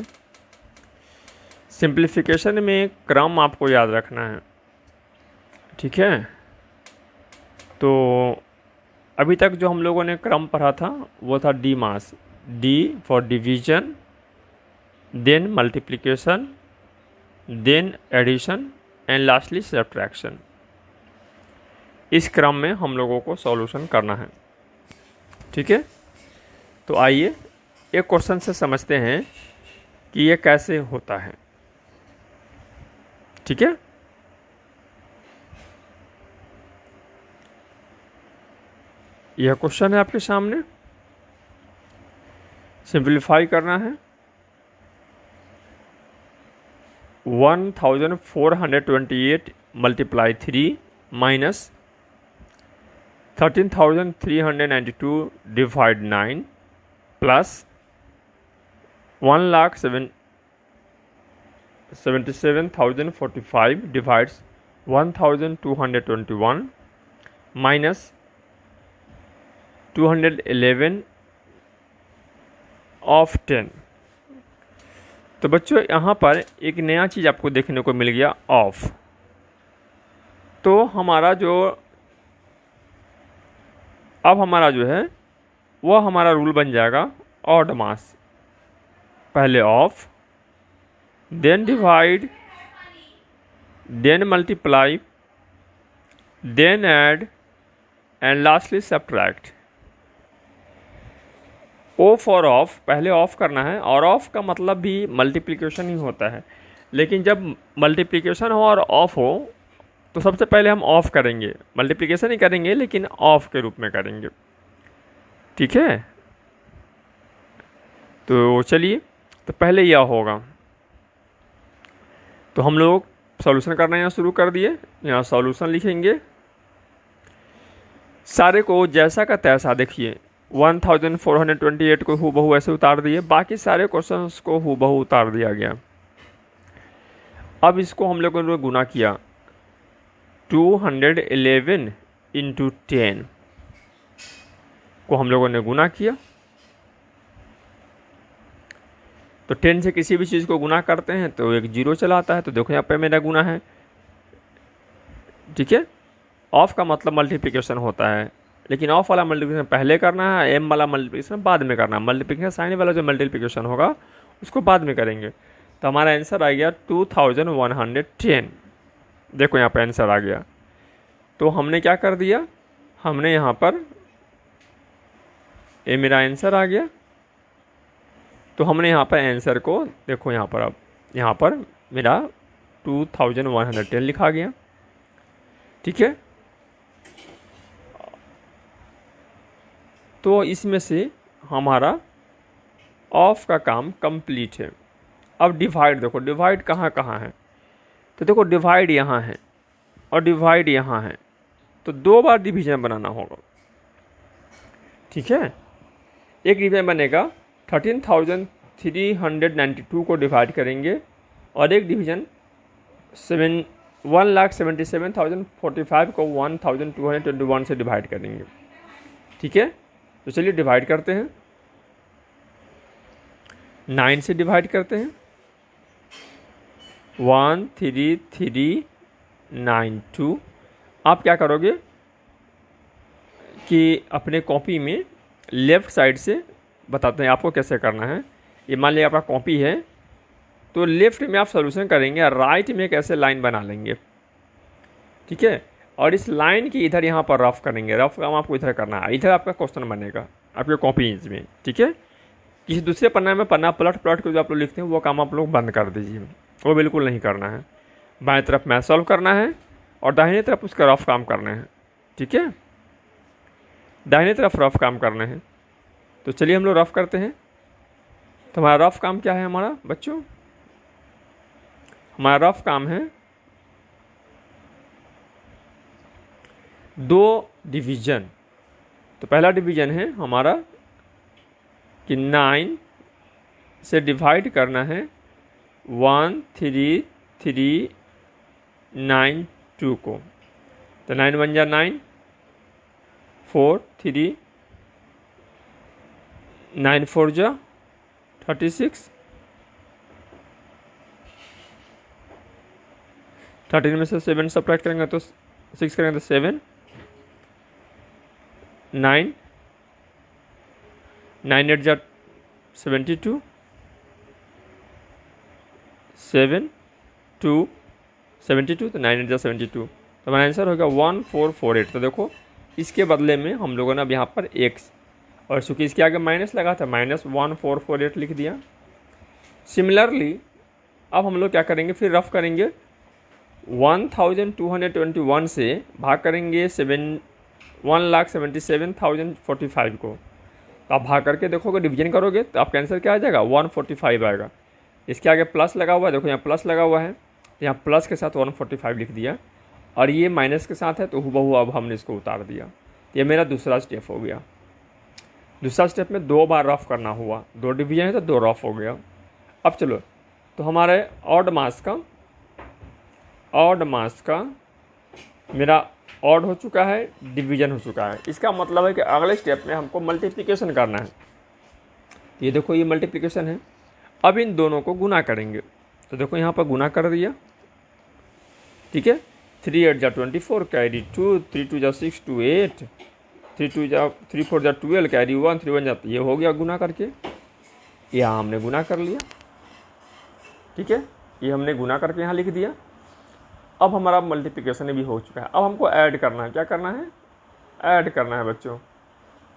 सिंप्लीफिकेशन में क्रम आपको याद रखना है, ठीक है। तो अभी तक जो हम लोगों ने क्रम पढ़ा था वो था DMAS, D for division, then multiplication, then addition and lastly subtraction. इस क्रम में हम लोगों को सॉल्यूशन करना है, ठीक है। तो आइए एक क्वेश्चन से समझते हैं कि ये कैसे होता है, ठीक है। यह क्वेश्चन है आपके सामने, सिंप्लीफाई करना है। 1428 multiply 3 minus 13,392 divide 9 plus 1,77,045 divides 1,221 minus 211 of 10। तो बच्चों यहाँ पर एक नया चीज़ आपको देखने को मिल गया, ऑफ। तो हमारा जो अब हमारा जो है वो हमारा रूल बन जाएगा ऑड मास। पहले of, then divide, then multiply, then add and lastly subtract. O for of, पहले ऑफ करना है, और ऑफ का मतलब भी मल्टीप्लिकेशन ही होता है। लेकिन जब मल्टीप्लिकेशन हो और ऑफ हो तो सबसे पहले हम ऑफ करेंगे, मल्टीप्लिकेशन ही करेंगे लेकिन ऑफ के रूप में करेंगे, ठीक है। तो चलिए, तो पहले यह होगा, तो हम लोग सॉल्यूशन करना यहाँ शुरू कर दिए। यहाँ सॉल्यूशन लिखेंगे, सारे को जैसा का तैसा देखिए 1428 को हूबहू ऐसे उतार दिए, बाकी सारे क्वेश्चंस को हूबहू उतार दिया गया। अब इसको हम लोगों ने गुना किया, 211 इंटू 10 को हम लोगों ने गुना किया, तो 10 से किसी भी चीज़ को गुना करते हैं तो एक 0 चला आता है। तो देखो यहाँ पे मेरा गुना है, ठीक है। ऑफ का मतलब मल्टीप्लिकेशन होता है, लेकिन ऑफ वाला मल्टीप्लिकेशन पहले करना है, एम वाला मल्टीप्लिकेशन बाद में करना है। मल्टीप्लिकेशन साइन वाला जो मल्टीप्लिकेशन होगा उसको बाद में करेंगे। तो हमारा आंसर आ गया 2110। देखो यहाँ पे आंसर आ गया। तो हमने क्या कर दिया, हमने यहाँ पर, ये मेरा आंसर आ गया। तो हमने यहाँ पर आंसर को देखो, यहाँ पर अब यहाँ पर मेरा 2110 लिखा गया, ठीक है। तो इसमें से हमारा ऑफ का काम कंप्लीट है। अब डिवाइड देखो, डिवाइड कहाँ कहाँ है। तो देखो डिवाइड यहाँ है और डिवाइड यहाँ है, तो 2 बार डिवीजन बनाना होगा, ठीक है। एक डिवीजन बनेगा 13,392 को डिवाइड करेंगे, और एक डिवीजन 1,77,045 को 1,221 से डिवाइड करेंगे, ठीक है। तो चलिए डिवाइड करते हैं, 9 से डिवाइड करते हैं, 13392। आप क्या करोगे कि अपने कॉपी में लेफ़्ट साइड से बताते हैं आपको कैसे करना है। ये मान लिया आपका कॉपी है, तो लेफ़्ट में आप सॉल्यूशन करेंगे और राइट में कैसे लाइन बना लेंगे, ठीक है। और इस लाइन की इधर यहाँ पर रफ करेंगे, रफ काम आपको इधर करना है, इधर आपका क्वेश्चन बनेगा आपके कॉपी में, ठीक है। किसी दूसरे पन्ना में पन्ना पलट के जो आप लोग लिखते हैं वो काम आप लोग बंद कर दीजिए, वो बिल्कुल नहीं करना है। बाएं तरफ मैथ सॉल्व करना है और दाहिने तरफ उसका रफ काम करना है, ठीक है। दाहिने तरफ रफ काम करना है। तो चलिए हम लोग रफ करते हैं। तो हमारा रफ काम क्या है हमारा बच्चों, हमारा रफ काम है 2 डिवीजन। तो पहला डिवीजन है हमारा कि 9 से डिवाइड करना है 13392 को। तो 9 1 जा 9, 4 3 9 4 जा 36, 13 में से 7 सब्ट्रैक्ट करेंगे तो 6 करेंगे तो 7, 9 9 8 जा 72, 7 2 72, तो 9 8 जा 72। तो हमारा आंसर होगा 1448। तो देखो इसके बदले में हम लोगों ने अब यहाँ पर x, और चूँकि इसके आगे माइनस लगा था, -1448 लिख दिया। सिमिलरली अब हम लोग क्या करेंगे, फिर रफ करेंगे 1221 से भाग करेंगे 1,77,045 को। तो आप भाग करके देखोगे, डिवीजन करोगे तो आपका आंसर क्या आ जाएगा, 145 आएगा। इसके आगे प्लस लगा हुआ है, देखो यहाँ प्लस लगा हुआ है, यहाँ प्लस के साथ 145 लिख दिया, और ये माइनस के साथ है तो हुबहू अब हमने इसको उतार दिया। ये मेरा दूसरा स्टेप हो गया। दूसरा स्टेप में 2 बार रफ करना हुआ, 2 डिवीजन है तो 2 रफ हो गया। अब चलो, तो हमारे ऑड मास का मेरा ऑड हो चुका है, डिवीजन हो चुका है। इसका मतलब है कि अगले स्टेप में हमको मल्टीप्लिकेशन करना है। ये देखो ये मल्टीप्लिकेशन है, अब इन दोनों को गुना करेंगे। तो देखो यहाँ पर गुना कर दिया, ठीक है। 3 8 जा 24 कैरी 2, 3 2 जा 6 2 8, 3 4 जा 12 कैरी 1 3 1 जा, ये हो गया गुना करके। यहाँ हमने गुना कर लिया, ठीक है। ये हमने गुना करके यहाँ लिख दिया। अब हमारा मल्टीप्लिकेशन भी हो चुका है। अब हमको ऐड करना है, क्या करना है, ऐड करना है बच्चों।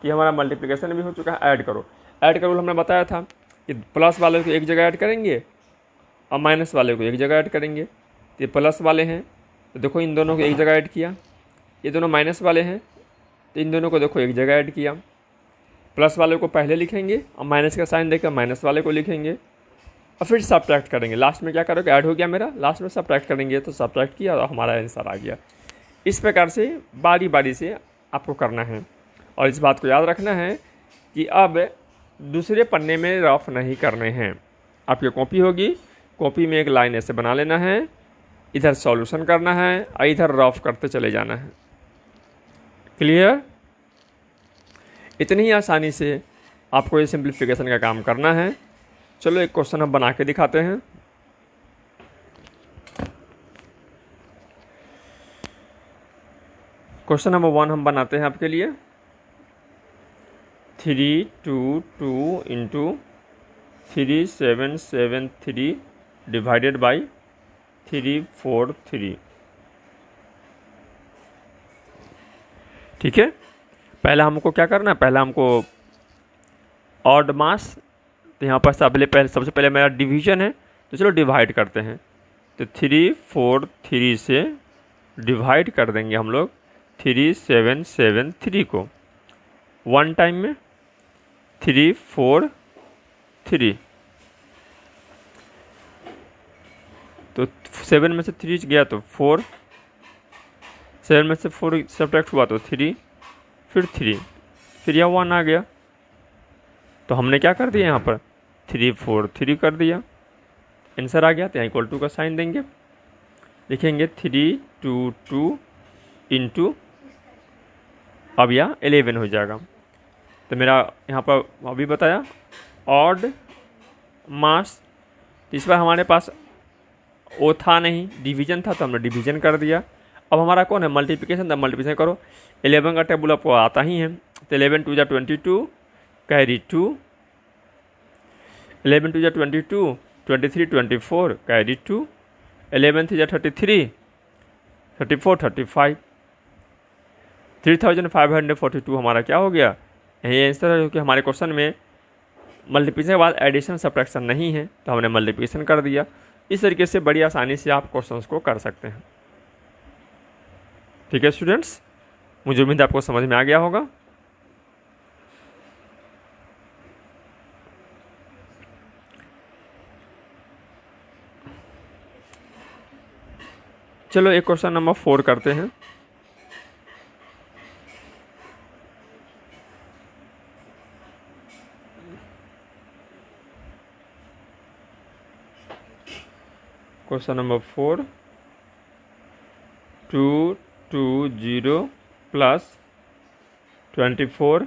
कि हमारा मल्टीप्लिकेशन भी हो चुका है, ऐड करो। ऐड करो हमने बताया था कि प्लस वाले को एक जगह ऐड करेंगे और माइनस वाले को एक जगह ऐड करेंगे। तो ये प्लस वाले हैं तो देखो इन दोनों को एक जगह ऐड किया, ये दोनों माइनस वाले हैं तो इन दोनों को देखो एक जगह ऐड किया। प्लस वाले को पहले लिखेंगे और माइनस का साइन देकर माइनस वाले को लिखेंगे और फिर सब्ट्रैक्ट करेंगे। लास्ट में क्या करोगे, ऐड हो गया मेरा, लास्ट में सब्ट्रैक्ट करेंगे तो सब्ट्रैक्ट किया और हमारा आंसर आ गया। इस प्रकार से बारी बारी से आपको करना है, और इस बात को याद रखना है कि अब दूसरे पन्ने में रफ नहीं करने हैं। आपकी कॉपी होगी, कॉपी में एक लाइन ऐसे बना लेना है, इधर सॉल्यूशन करना है और इधर रफ करते चले जाना है। क्लियर? इतनी ही आसानी से आपको ये सिंप्लीफिकेशन का काम करना है। चलो एक क्वेश्चन हम बना के दिखाते हैं। क्वेश्चन नंबर 1 हम बनाते हैं आपके लिए। 322 इंटू 3773 डिवाइडेड बाई 343। ठीक है, पहला हमको क्या करना है, पहला हमको ऑड मास, तो यहाँ पर सबसे पहले मेरा डिवीजन है, तो चलो डिवाइड करते हैं। तो 343 से डिवाइड कर देंगे हम लोग 3773 को, वन टाइम में 343। तो 7 में से 3 गया तो 4, 7 में से 4 सब्ट्रैक्ट हुआ तो 3, फिर 3, फिर यह 1 आ गया। तो हमने क्या कर दिया, यहाँ पर 343 कर दिया, आंसर आ गया। तो यहाँ इक्वल टू का साइन देंगे, लिखेंगे 322 इंटू, अब यह 11 हो जाएगा। तो मेरा यहाँ पर अभी बताया ऑड मास, इस बार हमारे पास वो था नहीं, डिवीजन था, तो हमने डिवीजन कर दिया। अब हमारा कौन है, मल्टीप्लिकेशन, तो मल्टीप्लिकेशन करो। 11 का टेबल आपको आता ही है, तो 11 2 जा 22 कैरी 2, 11 2 जा 22, 23 24 कैरी 2, 11 3 जा 33, 34 35, 3542 हमारा क्या हो गया, यही आंसर है। क्योंकि हमारे क्वेश्चन में मल्टीप्लिकेशन के बाद एडिशन सब्ट्रैक्शन नहीं है, तो हमने मल्टीप्लिकेशन कर दिया। इस तरीके से बड़ी आसानी से आप क्वेश्चंस को कर सकते हैं। ठीक है स्टूडेंट्स, मुझे उम्मीद है आपको समझ में आ गया होगा। चलो एक क्वेश्चन नंबर 4 करते हैं। Question number 4, 220 plus 24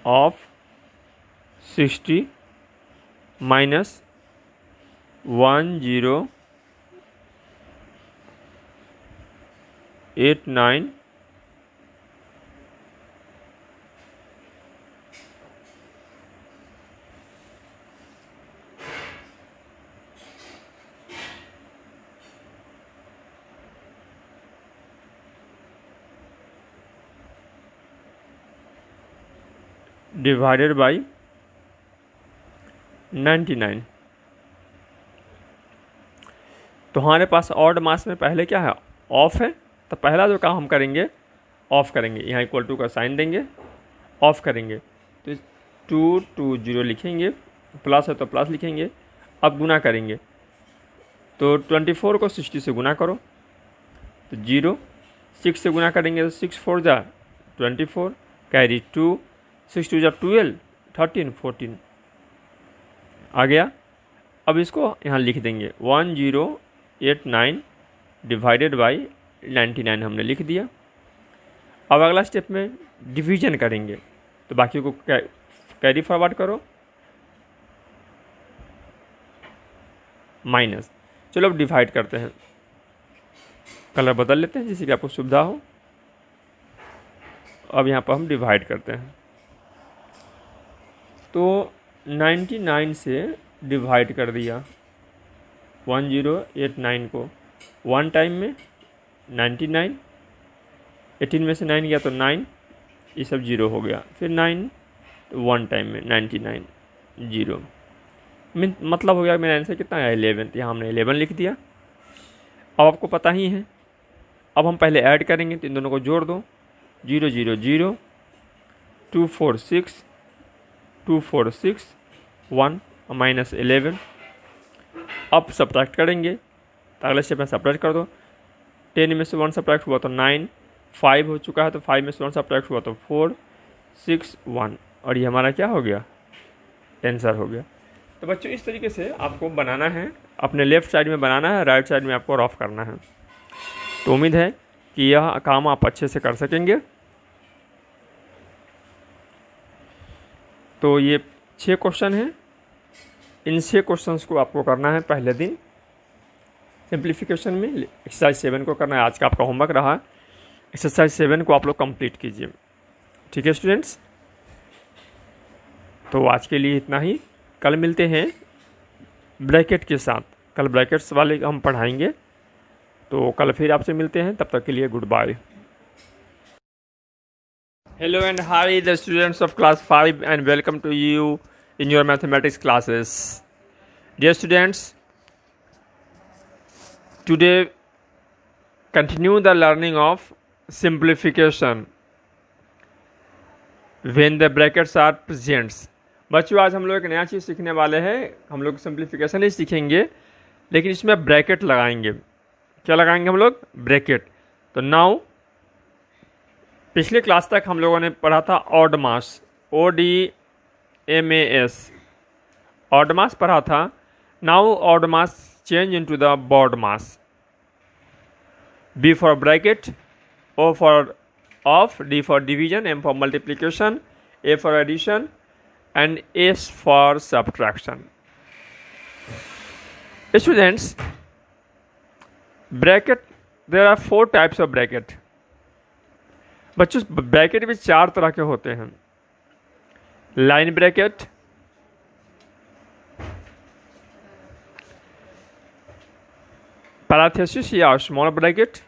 of 60 minus 1089 divided by 99। तो हमारे पास ऑड मास में पहले क्या है, ऑफ है, तो पहला जो काम हम करेंगे ऑफ करेंगे, यहाँ इक्वल टू का साइन देंगे, ऑफ करेंगे। तो 220 लिखेंगे, प्लस है तो प्लस लिखेंगे। अब गुना करेंगे, तो 24 को 60 से गुना करो, तो 0, 6 से गुना करेंगे तो 6 4 जा 24 कैरी 2, 6 2 जा 12, 13 14 आ गया। अब इसको यहाँ लिख देंगे 1089 डिवाइडेड बाई 99 हमने लिख दिया। अब अगला स्टेप में डिवीजन करेंगे, तो बाकी को कैरी फॉरवर्ड करो, माइनस। चलो अब डिवाइड करते हैं, कलर बदल लेते हैं जिससे कि आपको सुविधा हो। अब यहाँ पर हम डिवाइड करते हैं, तो 99 से डिवाइड कर दिया 1089 को, वन टाइम में 99, 18 में से 9 गया तो 9, ये सब 0 हो गया, फिर 9, तो वन टाइम में 99 0, मतलब हो गया मेरा आंसर कितना है 11। तो यहाँ हमने 11 लिख दिया। अब आपको पता ही है, अब हम पहले ऐड करेंगे, तो इन दोनों को जोड़ दो, 0 0 0, 246 246 1 माइनस 11। अब सब्ट्रैक्ट करेंगे, तो अगले स्टेप में सब्ट्रैक्ट कर दो, 10 में से 1 सब्ट्रैक्ट हुआ तो 9, 5 हो चुका है तो 5 में से 1 सब्ट्रैक्ट हुआ तो 4 6 1, और ये हमारा क्या हो गया, आंसर हो गया। तो बच्चों इस तरीके से आपको बनाना है, अपने लेफ्ट साइड में बनाना है, राइट साइड में आपको रफ करना है। तो उम्मीद है कि यह काम आप अच्छे से कर सकेंगे। तो ये 6 क्वेश्चन हैं इन 6 क्वेश्चंस को आपको करना है पहले दिन सिंप्लीफिकेशन में। एक्सरसाइज 7 को करना है, आज का आपका होमवर्क रहा। एक्सरसाइज 7 को आप लोग कंप्लीट कीजिए, ठीक है स्टूडेंट्स। तो आज के लिए इतना ही, कल मिलते हैं ब्रैकेट के साथ। कल ब्रैकेट्स वाले हम पढ़ाएंगे, तो कल फिर आपसे मिलते हैं। तब तक के लिए goodbye. Hello and hi the students of class 5 and welcome to you in your mathematics classes. Dear students, today continue the learning of simplification when the brackets are present. बच्चों आज हम लोग एक नया चीज़ सीखने वाले हैं। हम लोग सिंप्लीफिकेशन ही सीखेंगे, लेकिन इसमें ब्रैकेट लगाएंगे। क्या लगाएंगे हम लोग? ब्रैकेट। तो नाउ पिछले क्लास तक हम लोगों ने पढ़ा था ODMAS, ODMAS, ODMAS पढ़ा था। Now ODMAS change into the BODMAS. B for bracket, O for of, D for division, M for multiplication, A for addition and S for subtraction. Students, bracket, there are 4 types of bracket. बच्चों bracket भी 4 तरह के होते हैं। Line bracket, पैराथेसिस या small bracket,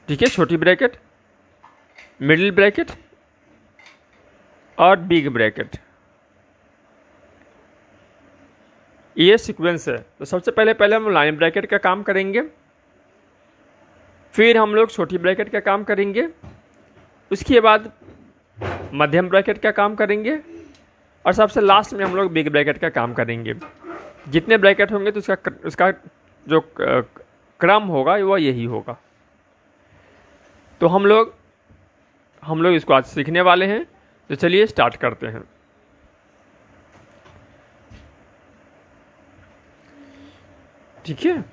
ठीक है, छोटी ब्रैकेट, मिडिल ब्रैकेट और बिग ब्रैकेट। ये सीक्वेंस है। तो सबसे पहले हम लाइन ब्रैकेट का काम करेंगे, फिर हम लोग छोटी ब्रैकेट का काम करेंगे, उसके बाद मध्यम ब्रैकेट का काम करेंगे और सबसे लास्ट में हम लोग बिग ब्रैकेट का काम करेंगे। जितने ब्रैकेट होंगे तो उसका जो क्रम होगा वो यही होगा। तो हम लोग इसको आज सीखने वाले हैं। तो चलिए स्टार्ट करते हैं। ठीक है,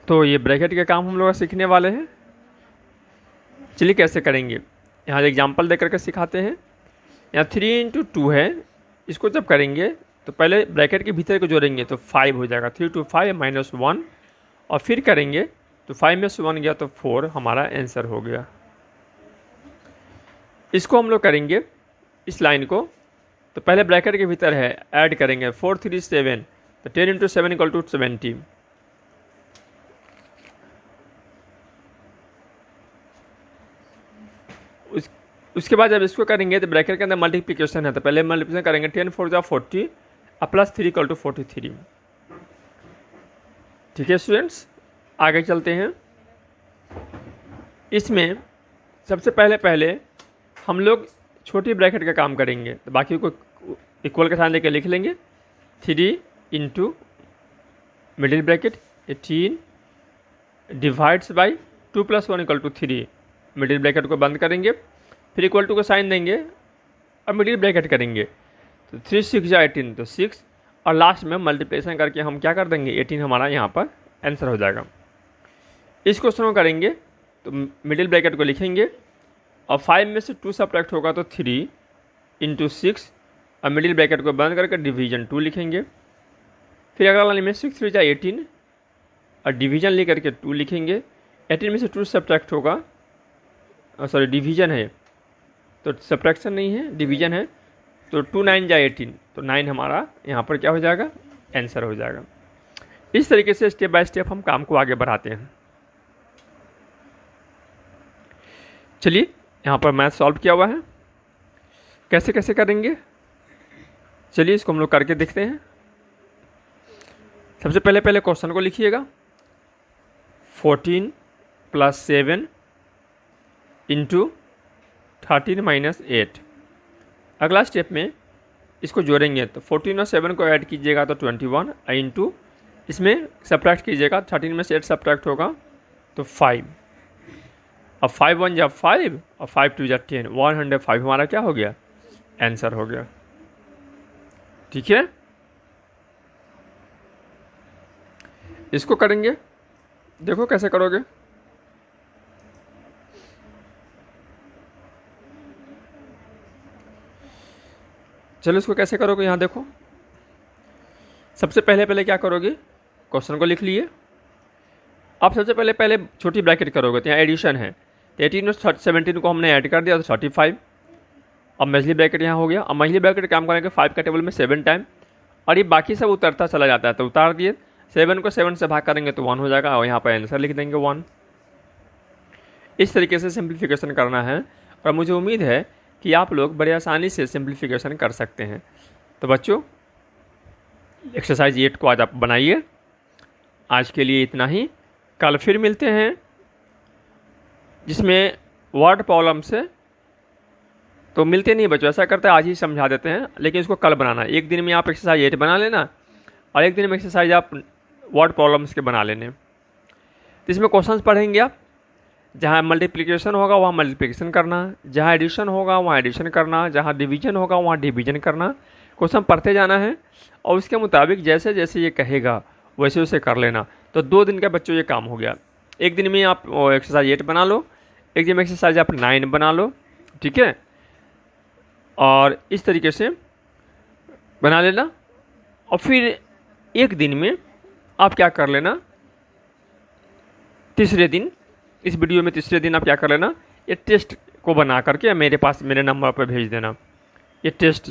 तो ये ब्रैकेट के काम हम लोग सीखने वाले हैं। चलिए कैसे करेंगे, यहाँ एग्जांपल दे करके सिखाते हैं। यहाँ 3 × 2 है, इसको जब करेंगे तो पहले ब्रैकेट के भीतर को जोड़ेंगे तो 5 हो जाएगा। 3 × 5 -1, और फिर करेंगे तो 5 में से 1 गया तो 4 हमारा आंसर हो गया। इसको हम लोग करेंगे इस लाइन को, तो पहले ब्रैकेट के भीतर है, ऐड करेंगे 4 3 7, तो 10 × 7 = 70। उसके बाद जब इसको करेंगे तो ब्रैकेट के अंदर मल्टीप्लिकेशन है, तो पहले मल्टीप्लिकेशन करेंगे 10 4 = 40 और +3 = 43। ठीक है स्टूडेंट्स, आगे चलते हैं। इसमें सबसे पहले हम लोग छोटी ब्रैकेट का काम करेंगे, तो बाकी को इक्वल के साथ लेकर लिख लेंगे। 3 × middle bracket 18 divides by 2 + 1 = 3। Middle bracket को बंद करेंगे, फिर इक्वल टू को साइन देंगे और मिडिल ब्रैकेट करेंगे। तो 3 6 = 18, तो 6, और लास्ट में मल्टीप्लिकेशन करके हम क्या कर देंगे, 18 हमारा यहाँ पर आंसर हो जाएगा। इस क्वेश्चन को करेंगे तो मिडिल ब्रैकेट को लिखेंगे और 5 में से 2 सब्ट्रैक्ट होगा तो 3 × 6, और मिडिल ब्रैकेट को बंद करके डिवीजन 2 लिखेंगे। फिर अगला लाइन में 6 3 = 18 और डिवीजन ले करके 2 लिखेंगे। 18 में से 2 सब्ट्रैक्ट होगा, सॉरी डिवीजन है तो सब्ट्रैक्शन नहीं है, डिवीजन है, तो 2 9 = 18, तो 9 हमारा यहाँ पर क्या हो जाएगा, आंसर हो जाएगा। इस तरीके से स्टेप बाय स्टेप हम काम को आगे बढ़ाते हैं। चलिए यहाँ पर मैथ सॉल्व किया हुआ है, कैसे कैसे करेंगे चलिए इसको हम लोग करके देखते हैं। सबसे पहले क्वेश्चन को लिखिएगा, 14 + 7 × 13 - 8। अगला स्टेप में इसको जोड़ेंगे तो 14 और 7 को ऐड कीजिएगा तो 21, इंटू इसमें सब्ट्रैक्ट कीजिएगा, 13 में से 8 सब्ट्रैक्ट होगा तो 5। अब 5 1 = 5 और 5 2 = 10, 105 हमारा क्या हो गया, आंसर हो गया। ठीक है, इसको करेंगे, देखो कैसे करोगे। चलो इसको कैसे करोगे, यहाँ देखो। सबसे पहले क्या करोगे, क्वेश्चन को लिख लिए। आप सबसे पहले छोटी ब्रैकेट करोगे, तो यहाँ एडिशन है, तो 18 और 17 को हमने ऐड कर दिया तो 35। अब मछली ब्रैकेट यहाँ हो गया। अब मछली ब्रैकेट काम करेंगे 5 का टेबल में 7 टाइम, और ये बाकी सब उतरता चला जाता है, तो उतार दिए। 7 को 7 से भाग करेंगे तो 1 हो जाएगा, और यहाँ पर आंसर लिख देंगे 1। इस तरीके से सिंप्लीफिकेशन करना है, और मुझे उम्मीद है कि आप लोग बड़े आसानी से सिंप्लीफिकेशन कर सकते हैं। तो बच्चों, एक्सरसाइज 8 को आज आप बनाइए। आज के लिए इतना ही, कल फिर मिलते हैं जिसमें वर्ड प्रॉब्लम से तो मिलते नहीं बच्चों, ऐसा करते हैं आज ही समझा देते हैं, लेकिन इसको कल बनाना है। एक दिन में आप एक्सरसाइज 8 बना लेना, और एक दिन में एक्सरसाइज आप वर्ड प्रॉब्लम्स के बना लेने। तो इसमें क्वेश्चंस पढ़ेंगे आप, जहाँ मल्टीप्लिकेशन होगा वहाँ मल्टीप्लिकेशन करना, जहाँ एडिशन होगा वहाँ एडिशन करना, जहाँ डिवीजन होगा वहाँ डिवीजन करना। क्वेश्चन पढ़ते जाना है, और उसके मुताबिक जैसे जैसे ये कहेगा वैसे वैसे कर लेना। तो 2 दिन का बच्चों ये काम हो गया। एक दिन में आप एक्सरसाइज 8 बना लो, एक दिन में एक्सरसाइज आप 9 बना लो, ठीक है। और इस तरीके से बना लेना, और फिर एक दिन में आप क्या कर लेना, तीसरे दिन, इस वीडियो में तीसरे दिन आप क्या कर लेना, ये टेस्ट को बना करके मेरे पास मेरे नंबर पर भेज देना। ये टेस्ट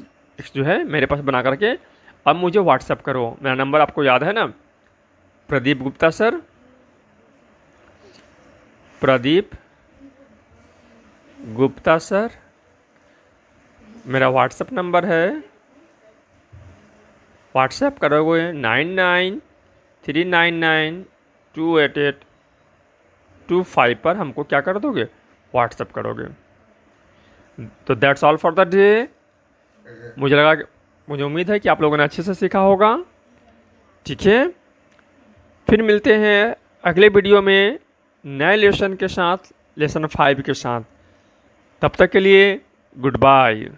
जो है मेरे पास बना करके अब मुझे व्हाट्सअप करो। मेरा नंबर आपको याद है ना, प्रदीप गुप्ता सर, प्रदीप गुप्ता सर मेरा व्हाट्सअप नंबर है। व्हाट्सएप करोगे 9939928825 पर हमको क्या कर दोगे, व्हाट्सएप करोगे। तो that's all for the day. मुझे उम्मीद है कि आप लोगों ने अच्छे से सीखा होगा, ठीक है। फिर मिलते हैं अगले वीडियो में नए लेसन के साथ, लेसन 5 के साथ। तब तक के लिए गुड बाय।